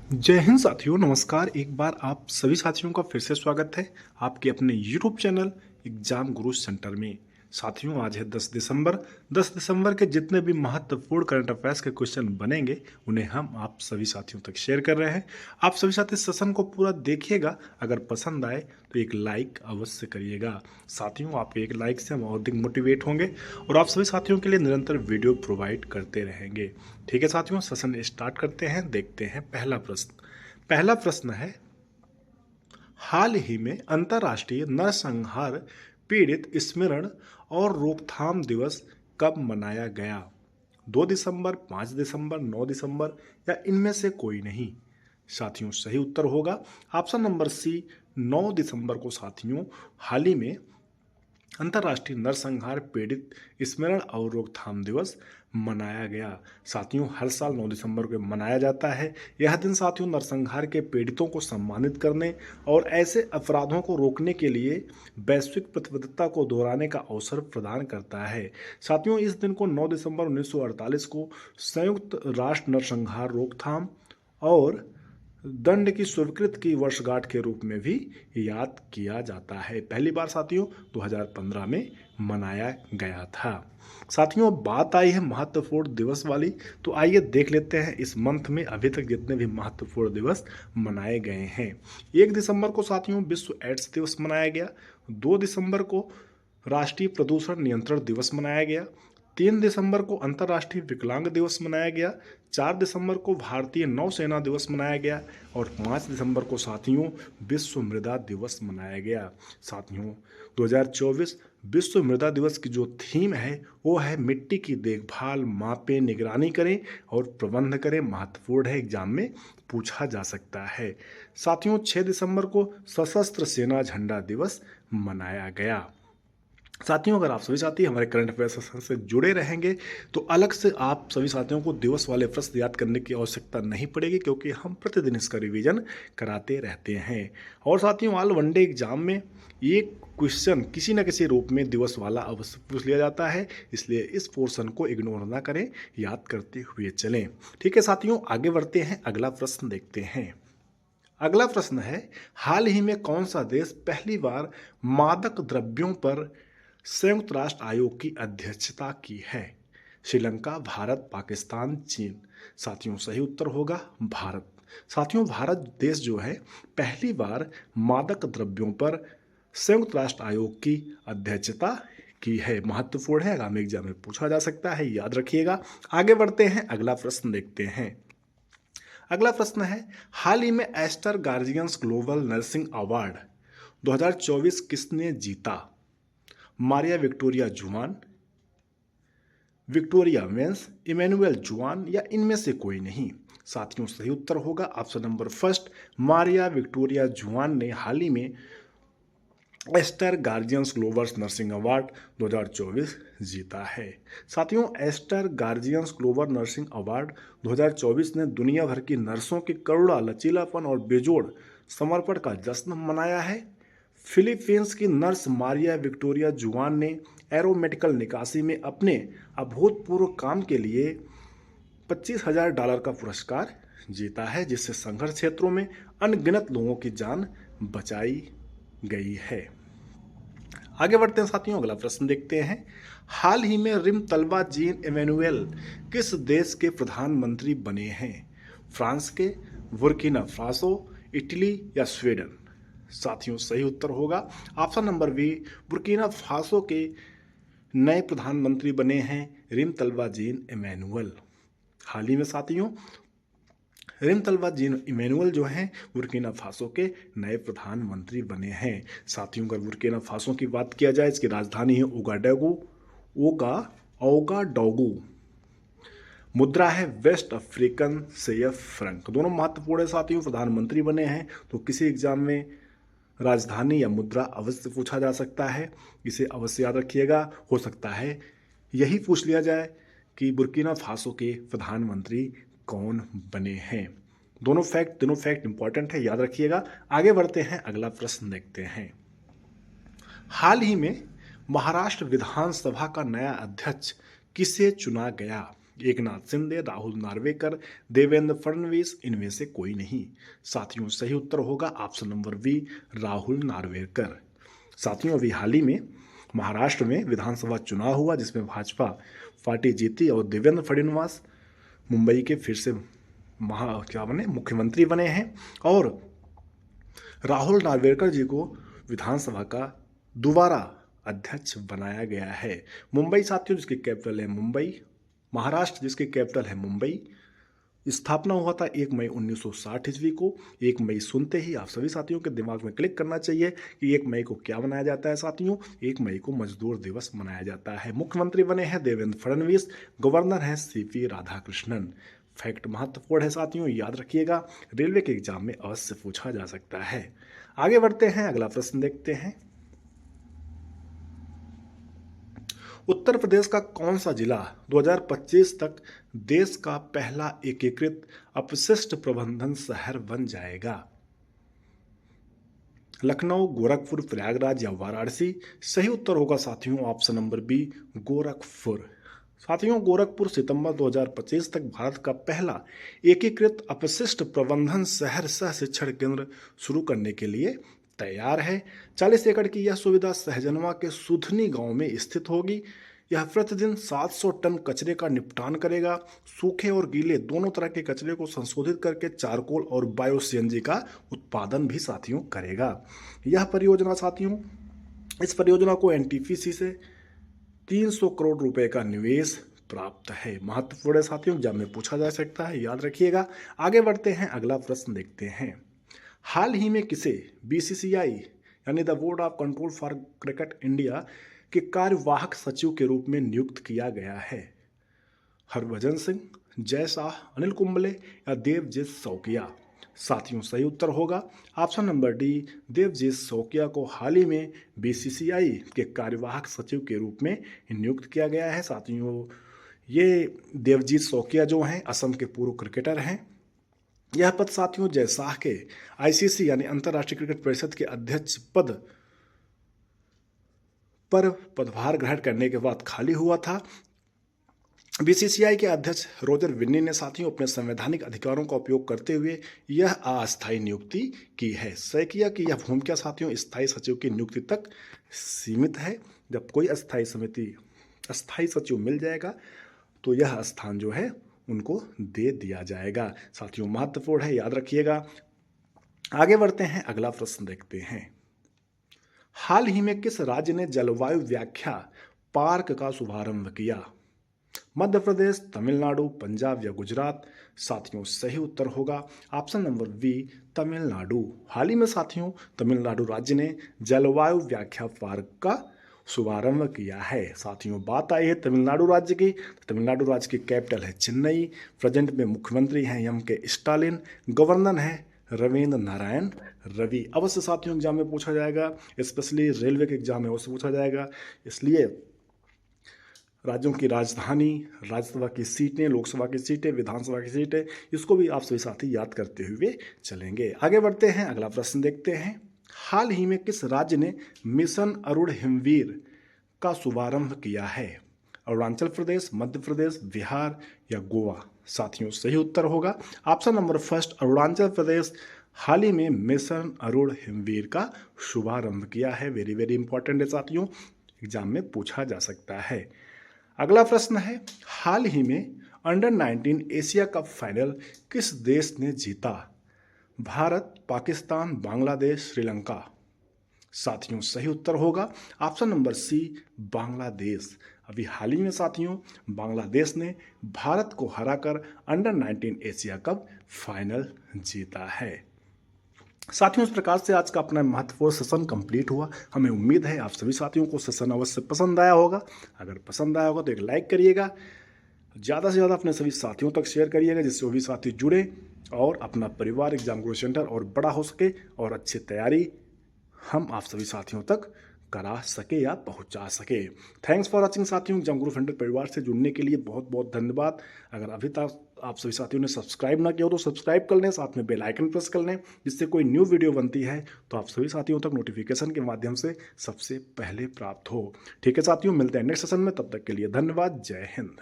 जय हिंद साथियों, नमस्कार। एक बार आप सभी साथियों का फिर से स्वागत है आपके अपने यूट्यूब चैनल एग्जाम गुरु सेंटर में। साथियों, आज है 10 दिसंबर। 10 दिसंबर के जितने भी महत्वपूर्ण करंट अफेयर्स के क्वेश्चन बनेंगे उन्हें हम आप सभी साथियों तक शेयर कर रहे हैं। आप सभी साथी सेशन को पूरा देखिएगा। अगर पसंद आए तो एक लाइक अवश्य करिएगा। साथियों, आपके एक लाइक से हम और अधिक मोटिवेट होंगे और आप सभी साथियों के लिए निरंतर वीडियो प्रोवाइड करते रहेंगे। ठीक है साथियों, सेशन स्टार्ट करते हैं। देखते हैं पहला प्रश्न है, हाल ही में अंतर्राष्ट्रीय नरसंहार पीड़ित स्मरण और रोकथाम दिवस कब मनाया गया? 2 दिसंबर, 5 दिसंबर, 9 दिसंबर या इनमें से कोई नहीं? साथियों, सही उत्तर होगा ऑप्शन नंबर सी, 9 दिसंबर को साथियों हाल ही में अंतर्राष्ट्रीय नरसंहार पीड़ित स्मरण और रोकथाम दिवस मनाया गया। साथियों, हर साल 9 दिसंबर को मनाया जाता है। यह दिन साथियों नरसंहार के पीड़ितों को सम्मानित करने और ऐसे अपराधों को रोकने के लिए वैश्विक प्रतिबद्धता को दोहराने का अवसर प्रदान करता है। साथियों, इस दिन को 9 दिसंबर 1948 को संयुक्त राष्ट्र नरसंहार रोकथाम और दंड की स्वीकृत की वर्षगांठ के रूप में भी याद किया जाता है। पहली बार साथियों 2015 में मनाया गया था। साथियों, बात आई है महत्वपूर्ण दिवस वाली, तो आइए देख लेते हैं इस मंथ में अभी तक जितने भी महत्वपूर्ण दिवस मनाए गए हैं। 1 दिसंबर को साथियों विश्व एड्स दिवस मनाया गया। 2 दिसंबर को राष्ट्रीय प्रदूषण नियंत्रण दिवस मनाया गया। 3 दिसंबर को अंतर्राष्ट्रीय विकलांग दिवस मनाया गया। 4 दिसंबर को भारतीय नौसेना दिवस मनाया गया और 5 दिसंबर को साथियों विश्व मृदा दिवस मनाया गया। साथियों, 2024 विश्व मृदा दिवस की जो थीम है वो है मिट्टी की देखभाल, मापें, निगरानी करें और प्रबंध करें। महत्वपूर्ण है, एग्जाम में पूछा जा सकता है। साथियों, 6 दिसंबर को सशस्त्र सेना झंडा दिवस मनाया गया। साथियों, अगर आप सभी साथी हमारे करंट अफेयर सेशन से जुड़े रहेंगे तो अलग से आप सभी साथियों को दिवस वाले प्रश्न याद करने की आवश्यकता नहीं पड़ेगी, क्योंकि हम प्रतिदिन इसका रिवीजन कराते रहते हैं। और साथियों, ऑल वनडे एग्जाम में ये क्वेश्चन किसी न किसी रूप में दिवस वाला अवश्य पूछ लिया जाता है, इसलिए इस पोर्शन को इग्नोर ना करें, याद करते हुए चलें। ठीक है साथियों, आगे बढ़ते हैं, अगला प्रश्न देखते हैं। अगला प्रश्न है, हाल ही में कौन सा देश पहली बार मादक द्रव्यों पर संयुक्त राष्ट्र आयोग की अध्यक्षता की है? श्रीलंका, भारत, पाकिस्तान, चीन? साथियों, सही उत्तर होगा भारत। साथियों, भारत देश जो है पहली बार मादक द्रव्यों पर संयुक्त राष्ट्र आयोग की अध्यक्षता की है। महत्वपूर्ण है, आगामी एग्जाम में पूछा जा सकता है, याद रखिएगा। आगे बढ़ते हैं, अगला प्रश्न देखते हैं। अगला प्रश्न है, हाल ही में Aster Guardians Global Nursing Award 2024 किसने जीता? Maria Victoria Juan, Victoria Vance, Emmanuel Juan या इनमें से कोई नहीं? साथियों, सही उत्तर होगा option number first, Maria Victoria Juan ने हाल ही में Aster Guardians Global Nursing Award 2024 जीता है। साथियों, Aster Guardians Global Nursing Award 2024 ने दुनिया भर की नर्सों की करुणा, लचीलापन और बेजोड़ समर्पण का जश्न मनाया है। फिलीपींस की नर्स मारिया विक्टोरिया जुआन ने एरोमेडिकल निकासी में अपने अभूतपूर्व काम के लिए $25,000 का पुरस्कार जीता है, जिससे संघर्ष क्षेत्रों में अनगिनत लोगों की जान बचाई गई है। आगे बढ़ते हैं साथियों, अगला प्रश्न देखते हैं। हाल ही में रिम तलबा जीन इमैनुएल किस देश के प्रधानमंत्री बने हैं? फ्रांस के, बुर्किना फासो, इटली या स्वीडन? साथियों, सही उत्तर होगा option number B, Burkina Faso के नए प्रधानमंत्री बने हैं रिम तलबा जीन इमैनुअल। हाल ही में साथियों रिम तलबा जीन इमैनुअल जो हैं बुर्किना फासो के नए प्रधानमंत्री बने हैं। साथियों, अगर बुर्किना फासो की बात किया जाए, इसकी राजधानी है ओगाडोगू। मुद्रा है वेस्ट अफ्रीकन सेफ फ्रंक। दोनों महत्वपूर्ण है साथियों, प्रधानमंत्री बने हैं तो किसी एग्जाम में राजधानी या मुद्रा अवश्य पूछा जा सकता है, इसे अवश्य याद रखिएगा। हो सकता है यही पूछ लिया जाए कि बुर्किना फासो के प्रधानमंत्री कौन बने हैं। तीनों फैक्ट इंपॉर्टेंट है, याद रखिएगा। आगे बढ़ते हैं, अगला प्रश्न देखते हैं। हाल ही में महाराष्ट्र विधानसभा का नया अध्यक्ष किसे चुना गया? एकनाथ शिंदे, राहुल नार्वेकर, देवेंद्र फडणवीस, इनमें से कोई नहीं। साथियों सही उत्तर होगा option number B, Rahul Narwekar. साथियों अभी हाल ही में महाराष्ट्र में विधानसभा चुनाव हुआ जिसमें भाजपा पार्टी जीती और देवेंद्र फडणवीस मुंबई के फिर से मुख्यमंत्री बने हैं और राहुल नार्वेकर जी को विधानसभा का दोबारा अध्यक्ष बनाया गया है। मुंबई साथियों जिसकी कैपिटल है मुंबई, महाराष्ट्र जिसकी कैपिटल है मुंबई, स्थापना हुआ था 1 मई 1960 ईस्वी को। 1 मई सुनते ही आप सभी साथियों के दिमाग में क्लिक करना चाहिए कि 1 मई को क्या मनाया जाता है साथियों। 1 मई को मजदूर दिवस मनाया जाता है। मुख्यमंत्री बने हैं देवेंद्र फडणवीस, गवर्नर हैं सीपी राधाकृष्णन। फैक्ट महत्वपूर्ण है साथियों, याद रखिएगा, रेलवे के एग्जाम में अवश्य पूछा जा सकता है। आगे बढ़ते हैं, अगला प्रश्न देखते हैं। उत्तर प्रदेश का कौन सा जिला 2025 तक देश का पहला एकीकृत अपशिष्ट प्रबंधन शहर बन जाएगा? लखनऊ, गोरखपुर, प्रयागराज या वाराणसी? सही उत्तर होगा साथियों ऑप्शन नंबर बी, गोरखपुर। साथियों गोरखपुर सितंबर 2025 तक भारत का पहला एकीकृत अपशिष्ट प्रबंधन शहर सह शिक्षण केंद्र शुरू करने के लिए तैयार है। 40 एकड़ की यह सुविधा सहजनवा के सुधनी गांव में स्थित होगी। यह प्रतिदिन 700 टन कचरे का निपटान करेगा। सूखे और गीले दोनों तरह के कचरे को संशोधित करके चारकोल और बायो सीएनजी का उत्पादन भी साथियों करेगा। यह परियोजना साथियों, इस परियोजना को एनटीपीसी से 300 करोड़ रुपए का निवेश प्राप्त है। महत्वपूर्ण साथियों, एग्जाम में पूछा जा सकता है, याद रखिएगा। आगे बढ़ते हैं, अगला प्रश्न देखते हैं। हाल ही में किसे बीसीसीआई यानी the board of control for cricket India के कार्यवाहक सचिव के रूप में नियुक्त किया गया है? हरभजन सिंह, जय शाह, अनिल कुंबले या देवजीत सौकिया? साथियों सही उत्तर होगा ऑप्शन नंबर डी, देवजीत सौकिया को हाल ही में बीसीसीआई के कार्यवाहक सचिव के रूप में नियुक्त किया गया है। साथियों ये देवजीत सौकिया जो हैं असम के पूर्व क्रिकेटर हैं। यह पद साथियों जय शाह के आईसीसी यानी अंतर्राष्ट्रीय क्रिकेट परिषद के अध्यक्ष पद पर पदभार ग्रहण करने के बाद खाली हुआ था। बीसीसीआई के अध्यक्ष रोजर विन्नी ने साथियों अपने संवैधानिक अधिकारों का उपयोग करते हुए यह अस्थायी नियुक्ति की है। तय किया कि यह भूमिका साथियों स्थायी सचिव की नियुक्ति तक सीमित है। जब कोई अस्थायी सचिव मिल जाएगा तो यह स्थान जो है उनको दे दिया जाएगा। साथियों महत्वपूर्ण है, याद रखिएगा। आगे बढ़ते हैं, अगला प्रश्न देखते हैं। हाल ही में किस राज्य ने जलवायु व्याख्या पार्क का शुभारंभ किया? मध्य प्रदेश, तमिलनाडु, पंजाब या गुजरात? साथियों सही उत्तर होगा ऑप्शन नंबर बी, तमिलनाडु। हाल ही में साथियों तमिलनाडु राज्य ने जलवायु व्याख्या पार्क का शुभारंभ किया है। साथियों बात आई है तमिलनाडु राज्य की। तमिलनाडु राज्य की कैपिटल है चेन्नई। प्रेजेंट में मुख्यमंत्री हैं एम के स्टालिन, गवर्नर हैं रविंद्र नारायण रवि। अवश्य साथियों एग्जाम में पूछा जाएगा, स्पेशली रेलवे के एग्जाम में अवश्य पूछा जाएगा। इसलिए राज्यों की राजधानी, राज्यसभा की सीटें, लोकसभा की सीटें, विधानसभा की सीटें, इसको भी आप सभी साथी याद करते हुए चलेंगे। आगे बढ़ते हैं, अगला प्रश्न देखते हैं। हाल ही में किस राज्य ने मिशन अरुण हिमवीर का शुभारंभ किया है? अरुणाचल प्रदेश, मध्य प्रदेश, बिहार या गोवा? साथियों सही उत्तर होगा option number first, Arunachal Pradesh हाल ही में मिशन अरुण हिमवीर का शुभारंभ किया है। वेरी वेरी इंपॉर्टेंट है साथियों, एग्जाम में पूछा जा सकता है। अगला प्रश्न है, हाल ही में अंडर 19 एशिया कप फाइनल किस देश ने जीता? भारत, पाकिस्तान, बांग्लादेश, श्रीलंका? साथियों सही उत्तर होगा ऑप्शन नंबर सी, बांग्लादेश। अभी हाल ही में साथियों बांग्लादेश ने भारत को हराकर अंडर 19 एशिया कप फाइनल जीता है। साथियों इस प्रकार से आज का अपना महत्वपूर्ण सेशन कंप्लीट हुआ। हमें उम्मीद है आप सभी साथियों को सेशन अवश्य पसंद आया होगा। अगर पसंद आया होगा तो एक लाइक करिएगा, ज़्यादा से ज़्यादा अपने सभी साथियों तक शेयर करिएगा जिससे वो भी साथी जुड़े और अपना परिवार एग्जाम गुरु सेंटर और बड़ा हो सके और अच्छी तैयारी हम आप सभी साथियों तक करा सके या पहुंचा सके। थैंक्स फॉर वॉचिंग साथियों। एग्जाम गुरु सेंटर परिवार से जुड़ने के लिए बहुत बहुत धन्यवाद। अगर अभी तक आप सभी साथियों ने सब्सक्राइब ना किया हो तो सब्सक्राइब कर लें, साथ में बेल आइकन प्रेस कर लें, जिससे कोई न्यू वीडियो बनती है तो आप सभी साथियों तक नोटिफिकेशन के माध्यम से सबसे पहले प्राप्त हो। ठीक है साथियों, मिलते हैं नेक्स्ट सेशन में, तब तक के लिए धन्यवाद। जय हिंद।